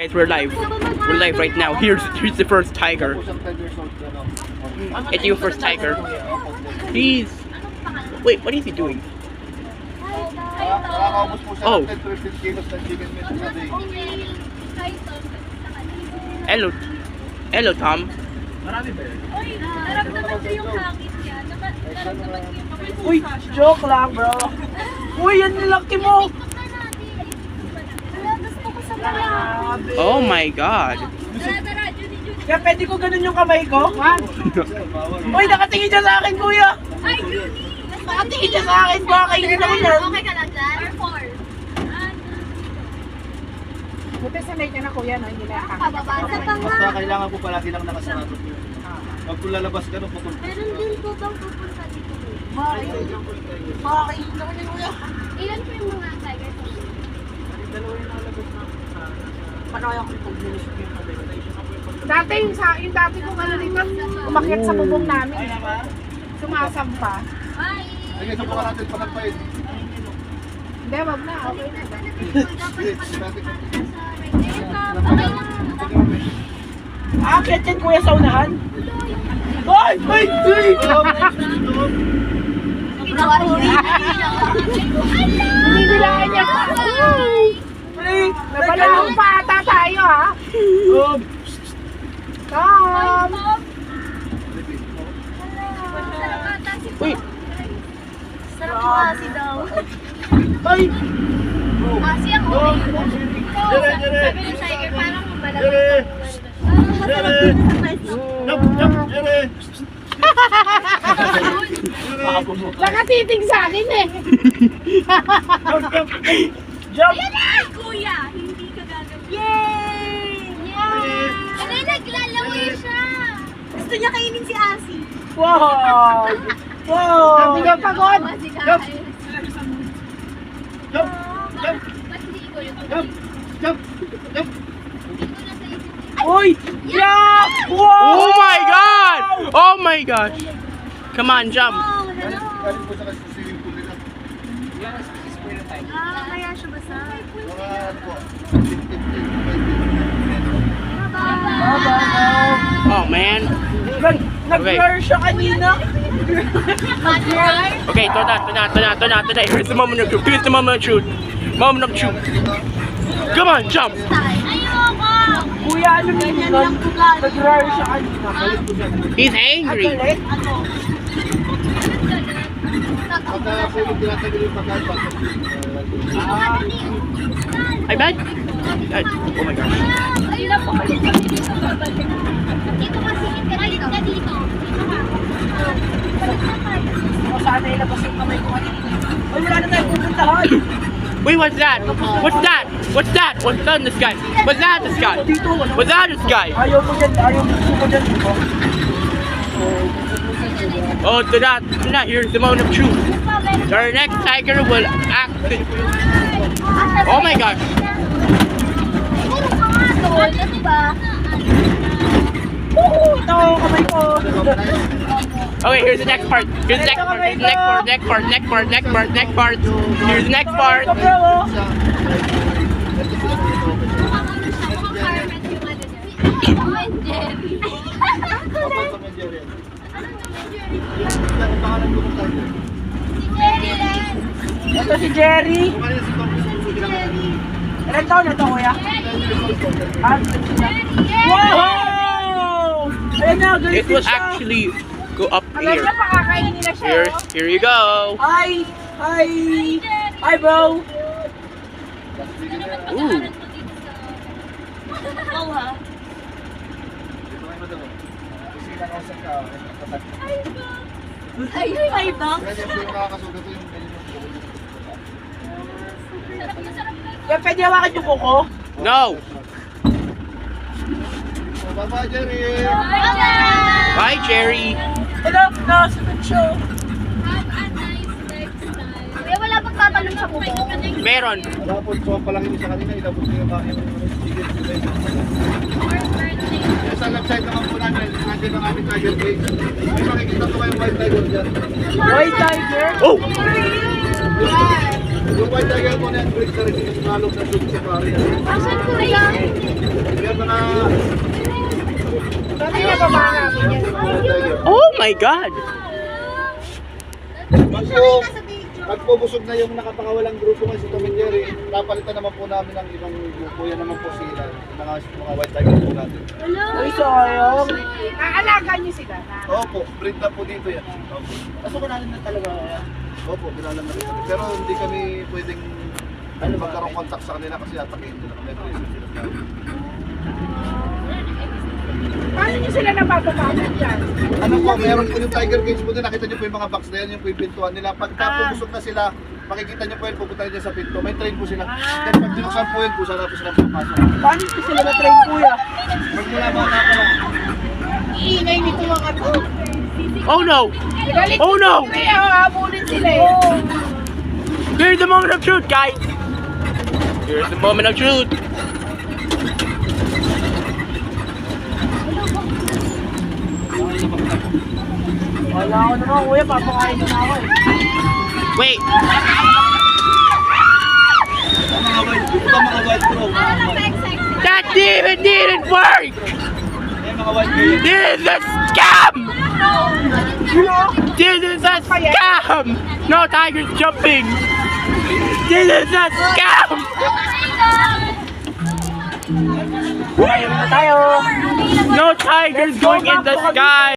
Guys, we're live. We're live right now. Here's the first tiger. Ito yung first tiger. He's... Wait, what is he doing? Oh. Hello. Hello, Tom. Uy, joke lang, bro. Uy, yan yung laki mo. Oh my God. Kaya pwede ko ganun yung kamay ko? Ha? Uy, nakatingin siya sa akin, kuya. Ay, Judy! Nakatingin siya sa akin, baka kainin ako yan. Okay ka lang dyan? Or 4? Buti sanay ka na kuya, no? Hindi na Pababa sa panga. Basta kailangan ko palagi lang nakasarado. Pag kung lalabas ka, putol. Meron din po bang pupunta dito? Baka kainin ako yan, kuya. Ilan po yung mga tiger po? Panaya ko yung pag-minusip yung kamay. Dati yung dati kong ano dito, umakyat sa bubong namin. Sumasampa. Bye! Sige, sa mga natin patagpain. Hindi, wag na. Okay na. Aakyat yan, kuya, sa unahan. Ay! Ay! Ay! Binibilaan niya pa. Ay! Nabalawang pa ata tayo, ha? Tom! Wait. Sarap mo kasi daw. Ay! Kasi ang uling. Sabi ng tiger parang mabalabang. Nakatitig sa akin eh. Jump! Kuya, hindi ka gagawin. Yay! Yeah! Ano naglalaway siya? Gusto niya kainin si Asi. Wow! Wow! Sabi niya pagod. Ba't hindi ikaw yung Uy! Yeah! Wow! Oh my God! Oh my gosh! Come on, jump. Galing po sa swimming pool nila. Kaya siya basa. Mga ano po, 15. Oh man. Nag-blur siya kanina. Okay, ito na. Here's the moment of truth. Here's the moment of truth. Moment of truth. Come on, jump. Ayoko! Kuya, ano yun? Nag-blur siya kanina. He's angry. Galit? Pagka po yung tinatagil yung pagkain, I bet. Oh my gosh. Ayun na po. Dito kasi, balik ka dito. Ako sana ilabas yung kamay ko kanina. Uy, wala na tayo pupuntahan. Wait, what's that? What's that? What's that? What's that in the sky? What's that in the sky? What's that in the sky? Ayaw mo dyan, dito. Oh, tonight, here's the moment of truth. Our next tiger will act. Oh my gosh. Siguro ka nga doon, ano ba? Ito, kamay ko. Okay, here's the next part. Here's the next part. Here's the next part. Next part. Here's the next part. Ito, bro. Ito si Jerry. Ilan taon na ito, kuya? Wow! Ayan na, galit It will siya. actually go up Alam here. niya, pakakainin nila siya. Here you go. Hi! Hi! Hi, bro! Ooh. Oo ha? Ayun, ay bang? Kaya pwede hawakan yung kuko? No. Bye-bye, Jerry! Bye, Jerry. Hello, nasunod siya. Have a nice next time. Kaya wala pang tatanong sa buko. Meron. Wala po, so palaki sa kanina, ilabot ko yung bahay. Sa website naman po namin, natin ang aming tiger cage. May makikita ko kayong white tiger dyan. White tiger? Oh. Yung white tiger po na yan, breed sa rin yung nalog na shoot sa pari. Asan ko yan? my God! Pag po busog na yung nakapakawalang grupo ngayon sa Tom and Jerry, napalitan naman po namin ng ibang grupo. Yan naman po sila. Mga white tiger po natin. Uy, sayang. Aalagaan niyo sila na. Opo, breed na po dito yan. Opo. Kaso ko natin na talaga. Opo, binalan na rin kami. Pero hindi kami pwedeng magkaroon contact sa kanila kasi atakin nila kami. Paano niyo sila napapapagod dyan? Ano po, mayroon po yung tiger cage po din. Nakita niyo po yung mga box na yan, yung po yung pintuan nila. Pagka pumusok na sila, makikita niyo po yun, pupunta niyo sa pinto. May train po sila. Then pag binuksan po yun, kusa na po sila papasok. Paano ito sila na-train, kuya? Magmula mga kapalong. Iingay nito mga to. Oh no! Galit Oh no! kaya habulin sila eh. Here's the moment of truth, guys! Here's the moment of truth! Wala ako naman, kuya. Papakain na ako eh. Wait! Mga white bro. That didn't work! Mga white bro. This is a scam! This is a scam! No tigers jumping! This is a scam! Ayun na tayo. No tigers going in the sky!